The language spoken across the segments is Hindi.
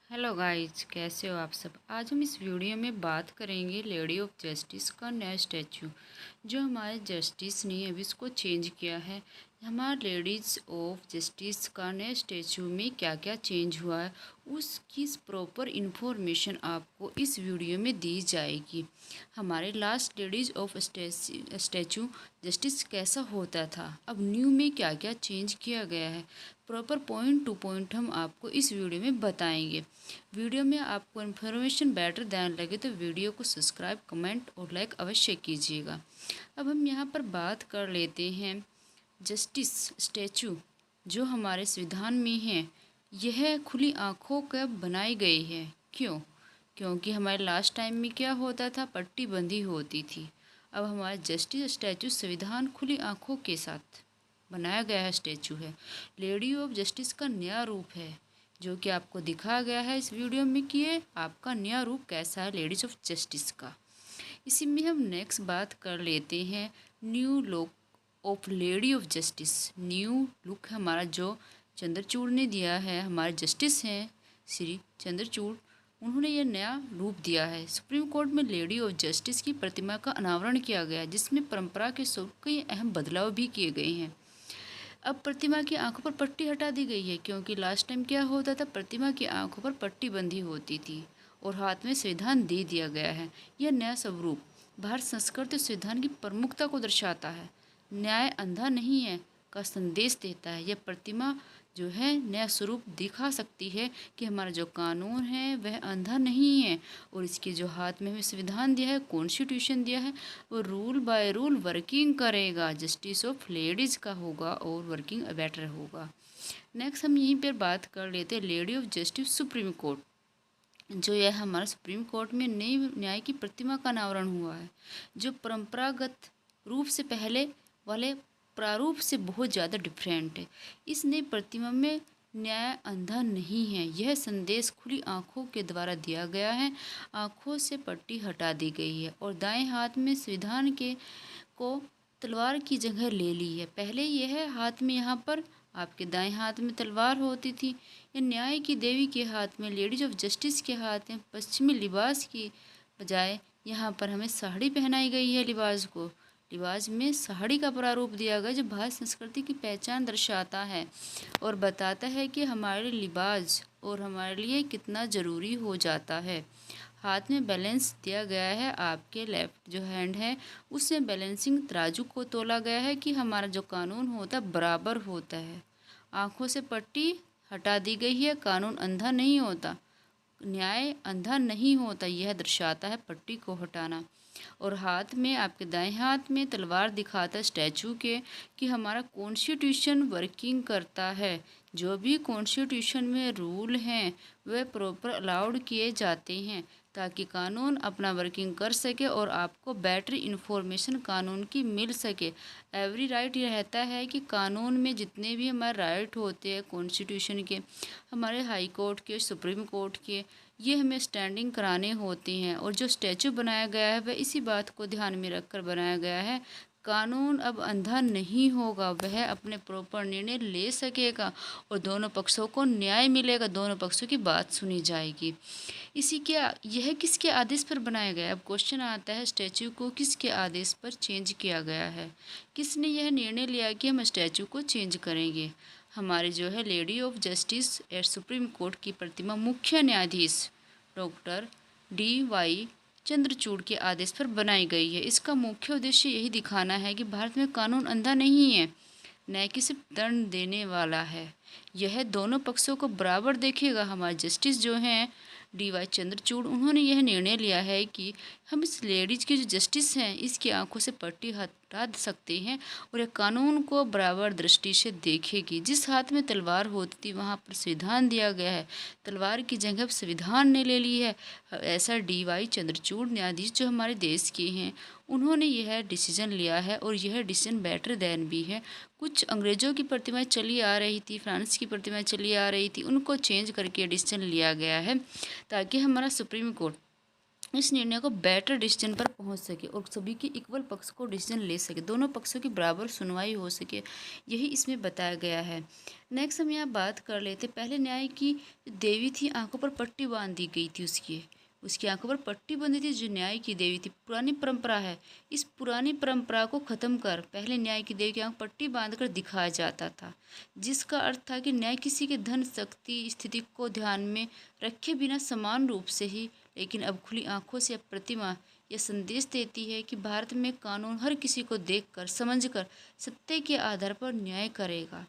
हेलो गाइस, कैसे हो आप सब। आज हम इस वीडियो में बात करेंगे लेडी ऑफ जस्टिस का नया स्टैचू जो हमारे जस्टिस ने अभी इसको चेंज किया है। हमारा लेडीज़ ऑफ जस्टिस का नए स्टैचू में क्या क्या चेंज हुआ है उसकी प्रॉपर इन्फॉर्मेशन आपको इस वीडियो में दी जाएगी। हमारे last ladies of statute justice कैसा होता था, अब न्यू में क्या क्या चेंज किया गया है, प्रॉपर पॉइंट टू पॉइंट हम आपको इस वीडियो में बताएंगे। वीडियो में आपको इन्फॉर्मेशन बेटर ध्यान लगे तो वीडियो को सब्सक्राइब, कमेंट और लाइक अवश्य कीजिएगा। अब हम यहाँ पर बात कर लेते हैं जस्टिस स्टैचू जो हमारे संविधान में है। यह खुली आँखों का बनाई गई है। क्यों? क्योंकि हमारे लास्ट टाइम में क्या होता था, पट्टी बंधी होती थी। अब हमारा जस्टिस स्टैचू संविधान खुली आँखों के साथ बनाया गया है स्टैचू है। लेडी ऑफ जस्टिस का नया रूप है जो कि आपको दिखाया गया है इस वीडियो में कि ये आपका नया रूप कैसा है लेडीज ऑफ जस्टिस का। इसी में हम नेक्स्ट बात कर लेते हैं new look of lady of justice. New look हमारा जो चंद्रचूड़ ने दिया है, हमारे जस्टिस हैं श्री चंद्रचूड़, उन्होंने यह नया रूप दिया है। सुप्रीम कोर्ट में लेडी ऑफ जस्टिस की प्रतिमा का अनावरण किया गया जिसमें परंपरा के स्वरूप कई अहम बदलाव भी किए गए हैं। अब प्रतिमा की आंखों पर पट्टी हटा दी गई है क्योंकि लास्ट टाइम क्या होता था, प्रतिमा की आंखों पर पट्टी बंधी होती थी और हाथ में संविधान दे दिया गया है। यह नया स्वरूप भारत संस्कृति और संविधान की प्रमुखता को दर्शाता है। न्याय अंधा नहीं है का संदेश देता है। यह प्रतिमा जो है नया स्वरूप दिखा सकती है कि हमारा जो कानून है वह अंधा नहीं है और इसके जो हाथ में हमें संविधान दिया है, कॉन्स्टिट्यूशन दिया है, वो रूल बाय रूल वर्किंग करेगा। जस्टिस ऑफ लेडीज़ का होगा और वर्किंग बेटर होगा। नेक्स्ट हम यहीं पर बात कर लेते हैं lady of justice supreme court. जो यह हमारा सुप्रीम कोर्ट में नई न्याय की प्रतिमा का अनावरण हुआ है जो परंपरागत रूप से पहले वाले प्रारूप से बहुत ज़्यादा डिफरेंट है। इस नई प्रतिमा में न्याय अंधा नहीं है, यह संदेश खुली आंखों के द्वारा दिया गया है। आंखों से पट्टी हटा दी गई है और दाएं हाथ में संविधान के को तलवार की जगह ले ली है। पहले यह हाथ में, यहाँ पर आपके दाएं हाथ में तलवार होती थी। यह न्याय की देवी के हाथ में, लेडीज ऑफ जस्टिस के हाथ में पश्चिमी लिबास की बजाय यहाँ पर हमें साड़ी पहनाई गई है। लिबास में साड़ी का प्रारूप दिया गया जो भारत संस्कृति की पहचान दर्शाता है और बताता है कि हमारे लिबास और हमारे लिए कितना ज़रूरी हो जाता है। हाथ में बैलेंस दिया गया है, आपके लेफ्ट जो हैंड है उससे बैलेंसिंग तराजू को तोला गया है कि हमारा जो कानून होता है बराबर होता है। आँखों से पट्टी हटा दी गई है, कानून अंधा नहीं होता, न्याय अंधा नहीं होता, यह दर्शाता है पट्टी को हटाना। और हाथ में, आपके दाएं हाथ में तलवार दिखाता है स्टैचू के कि हमारा कॉन्स्टिट्यूशन वर्किंग करता है। जो भी कॉन्स्टिट्यूशन में रूल हैं वह प्रॉपर अलाउड किए जाते हैं ताकि कानून अपना वर्किंग कर सके और आपको बेटर इन्फॉर्मेशन कानून की मिल सके। एवरी राइट ये रहता है कि कानून में जितने भी हमारे राइट होते हैं कॉन्स्टिट्यूशन के, हमारे हाई कोर्ट के, सुप्रीम कोर्ट के, ये हमें स्टैंडिंग कराने होते हैं। और जो स्टैचू बनाया गया है वह इसी बात को ध्यान में रखकर बनाया गया है। कानून अब अंधा नहीं होगा, वह अपने प्रॉपर निर्णय ले सकेगा और दोनों पक्षों को न्याय मिलेगा, दोनों पक्षों की बात सुनी जाएगी। इसी के यह किसके आदेश पर बनाया गया? अब क्वेश्चन आता है स्टैचू को किसके आदेश पर चेंज किया गया है, किसने यह निर्णय लिया कि हम स्टैचू को चेंज करेंगे? हमारे जो है lady of justice eight supreme court की प्रतिमा मुख्य न्यायाधीश डॉक्टर DY चंद्रचूड़ के आदेश पर बनाई गई है। इसका मुख्य उद्देश्य यही दिखाना है कि भारत में कानून अंधा नहीं है, न्याय की सिर्फ दंड देने वाला है। यह दोनों पक्षों को बराबर देखेगा। हमारे जस्टिस जो हैं DY चंद्रचूड़, उन्होंने यह निर्णय लिया है कि हम इस लेडीज के जो जस्टिस हैं इसकी आंखों से पट्टी हटा सकते हैं और यह कानून को बराबर दृष्टि से देखेगी। जिस हाथ में तलवार होती थी वहाँ पर संविधान दिया गया है, तलवार की जगह अब संविधान ने ले ली है। ऐसा DY चंद्रचूड़ न्यायाधीश जो हमारे देश के हैं, उन्होंने यह डिसीजन लिया है और यह डिसीजन बेटर देन भी है। कुछ अंग्रेज़ों की प्रतिमाएं चली आ रही थी, फ्रांस की प्रतिमाएं चली आ रही थी, उनको चेंज करके डिसीजन लिया गया है ताकि हमारा सुप्रीम कोर्ट इस निर्णय को बेटर डिसीजन पर पहुंच सके और सभी के इक्वल पक्ष को डिसीजन ले सके, दोनों पक्षों की बराबर सुनवाई हो सके, यही इसमें बताया गया है। नेक्स्ट हम यहाँ बात कर लेते, पहले न्याय की देवी थी, आंखों पर पट्टी बांध दी गई थी, उसकी आंखों पर पट्टी बंधी थी, जो न्याय की देवी थी। पुरानी परंपरा है, इस पुरानी परंपरा को खत्म कर पहले न्याय की देवी की आंख पट्टी बांधकर दिखाया जाता था, जिसका अर्थ था कि न्याय किसी के धन शक्ति स्थिति को ध्यान में रखे बिना समान रूप से ही, लेकिन अब खुली आंखों से प्रतिमा यह संदेश देती है कि भारत में कानून हर किसी को देखकर समझकर सत्य के आधार पर न्याय करेगा,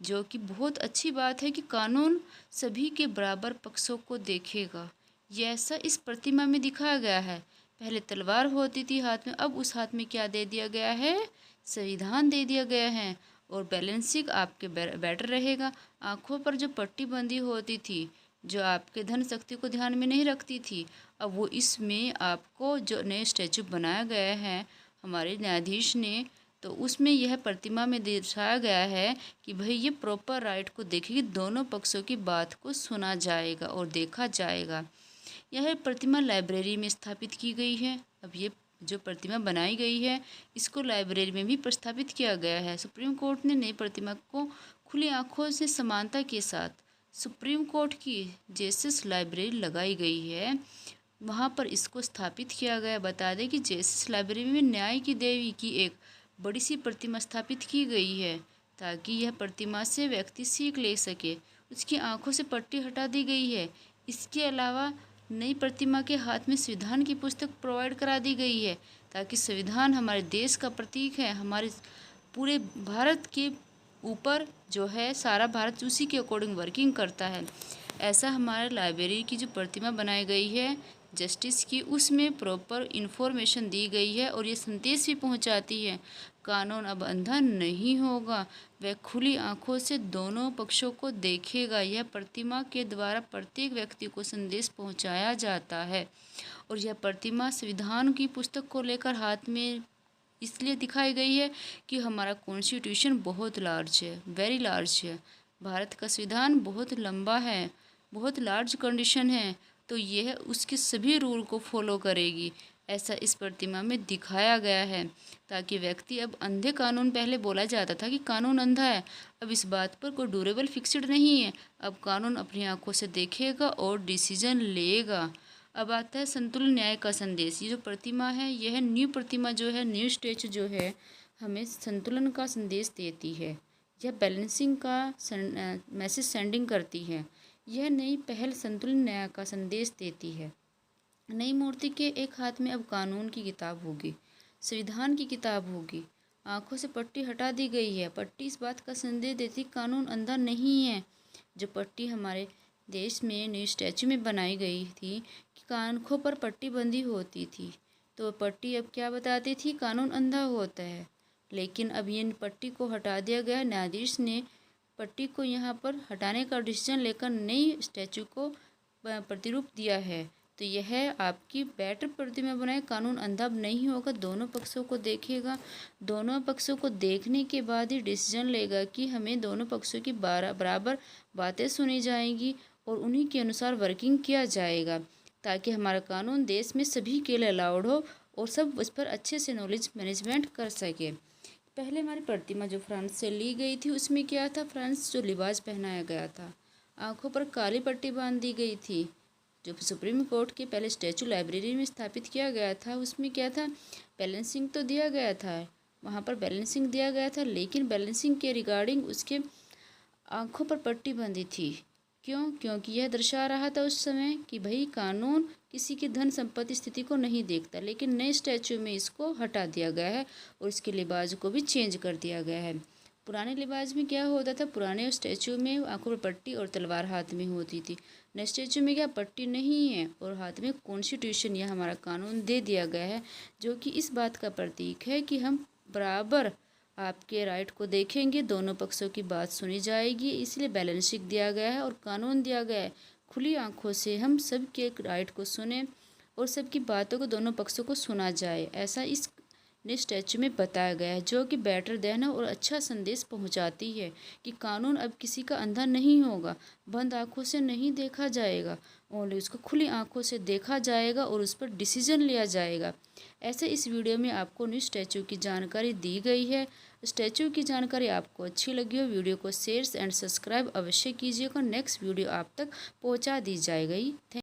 जो कि बहुत अच्छी बात है कि कानून सभी के बराबर पक्षों को देखेगा। यह ऐसा इस प्रतिमा में दिखाया गया है। पहले तलवार होती थी हाथ में, अब उस हाथ में क्या दे दिया गया है, संविधान दे दिया गया है, और बैलेंसिंग आपके बेटर रहेगा। आंखों पर जो पट्टी बंदी होती थी, जो आपके धन शक्ति को ध्यान में नहीं रखती थी, अब वो इसमें आपको जो नए स्टैचू बनाया गया है हमारे न्यायाधीश ने, तो उसमें यह प्रतिमा में दर्शाया गया है कि भाई ये प्रॉपर राइट को देखेगी, दोनों पक्षों की बात को सुना जाएगा और देखा जाएगा। यह प्रतिमा लाइब्रेरी में स्थापित की गई है। अब ये जो प्रतिमा बनाई गई है, इसको लाइब्रेरी में भी प्रस्थापित किया गया है। सुप्रीम कोर्ट ने नई प्रतिमा को खुली आंखों से समानता के साथ सुप्रीम कोर्ट की जेसिस लाइब्रेरी लगाई गई है, वहाँ पर इसको स्थापित किया गया। बता दें कि जेसिस लाइब्रेरी में न्याय की देवी की एक बड़ी सी प्रतिमा स्थापित की गई है, ताकि यह प्रतिमा से व्यक्ति सीख ले सके। उसकी आंखों से पट्टी हटा दी गई है। इसके अलावा नई प्रतिमा के हाथ में संविधान की पुस्तक प्रोवाइड करा दी गई है, ताकि संविधान हमारे देश का प्रतीक है, हमारे पूरे भारत के ऊपर जो है सारा भारत उसी के अकॉर्डिंग वर्किंग करता है। ऐसा हमारे लाइब्रेरी की जो प्रतिमा बनाई गई है जस्टिस की, उसमें प्रॉपर इन्फॉर्मेशन दी गई है और ये संदेश भी पहुंचाती है, कानून अब अंधा नहीं होगा, वह खुली आंखों से दोनों पक्षों को देखेगा। यह प्रतिमा के द्वारा प्रत्येक व्यक्ति को संदेश पहुंचाया जाता है। और यह प्रतिमा संविधान की पुस्तक को लेकर हाथ में इसलिए दिखाई गई है कि हमारा कॉन्स्टिट्यूशन बहुत लार्ज है, वेरी लार्ज है। भारत का संविधान बहुत लंबा है, बहुत लार्ज कंडीशन है, तो यह उसके सभी रूल को फॉलो करेगी, ऐसा इस प्रतिमा में दिखाया गया है। ताकि व्यक्ति, अब अंधे कानून, पहले बोला जाता था कि कानून अंधा है, अब इस बात पर कोई ड्यूरेबल फिक्स्ड नहीं है, अब कानून अपनी आंखों से देखेगा और डिसीजन लेगा। अब आता है संतुलन न्याय का संदेश। ये जो प्रतिमा है, यह न्यू प्रतिमा जो है, न्यू स्टेचू जो है, हमें संतुलन का संदेश देती है, यह बैलेंसिंग का मैसेज सेंडिंग करती है। यह नई पहल संतुलन न्याय का संदेश देती है। नई मूर्ति के एक हाथ में अब कानून की किताब होगी, संविधान की किताब होगी। आंखों से पट्टी हटा दी गई है। पट्टी इस बात का संदेश देती, कानून अंधा नहीं है। जो पट्टी हमारे देश में न्यू स्टैचू में बनाई गई थी कि आंखों पर पट्टी बंधी होती थी, तो पट्टी अब क्या बताती थी, कानून अंधा होता है। लेकिन अब ये पट्टी को हटा दिया गया। न्यायाधीश ने पट्टी को यहाँ पर हटाने का डिसीजन लेकर नई स्टैचू को प्रतिरूप दिया है। तो यह आपकी बेटर प्रतिमा बनाए, कानून अंधा नहीं होगा, दोनों पक्षों को देखेगा, दोनों पक्षों को देखने के बाद ही डिसीजन लेगा कि हमें दोनों पक्षों की बराबर बातें सुनी जाएंगी और उन्हीं के अनुसार वर्किंग किया जाएगा, ताकि हमारा कानून देश में सभी के लिए अलाउड हो और सब उस पर अच्छे से नॉलेज मैनेजमेंट कर सके। पहले हमारी प्रतिमा जो फ्रांस से ली गई थी, उसमें क्या था, फ्रांस जो लिबास पहनाया गया था, आंखों पर काली पट्टी बांध दी गई थी। जो सुप्रीम कोर्ट के पहले स्टैचू लाइब्रेरी में स्थापित किया गया था, उसमें क्या था, बैलेंसिंग तो दिया गया था, वहाँ पर बैलेंसिंग दिया गया था, लेकिन बैलेंसिंग के रिगार्डिंग उसके आंखों पर पट्टी बंधी थी। क्यों? क्योंकि यह दर्शा रहा था उस समय कि भाई कानून किसी की धन संपत्ति स्थिति को नहीं देखता, लेकिन नए स्टैचू में इसको हटा दिया गया है और इसके लिबास को भी चेंज कर दिया गया है। पुराने लिबास में क्या होता था, पुराने स्टैचू में आंखों पर पट्टी और तलवार हाथ में होती थी। नए स्टैचू में क्या, पट्टी नहीं है और हाथ में कॉन्स्टिट्यूशन या हमारा कानून दे दिया गया है, जो कि इस बात का प्रतीक है कि हम बराबर आपके राइट को देखेंगे, दोनों पक्षों की बात सुनी जाएगी, इसलिए बैलेंसिंग दिया गया है और कानून दिया गया है। खुली आंखों से हम सबके राइट को सुने और सबकी बातों को, दोनों पक्षों को सुना जाए, ऐसा इस ने स्टैचू में बताया गया है, जो कि बेटर देन है और अच्छा संदेश पहुंचाती है कि कानून अब किसी का अंधा नहीं होगा, बंद आंखों से नहीं देखा जाएगा, ओनली उसको खुली आंखों से देखा जाएगा और उस पर डिसीजन लिया जाएगा। ऐसे इस वीडियो में आपको न्यू स्टैचू की जानकारी दी गई है। स्टैचू की जानकारी आपको अच्छी लगी हो, वीडियो को शेयर एंड सब्सक्राइब अवश्य कीजिएगा। नेक्स्ट वीडियो आप तक पहुंचा दी जाएगी।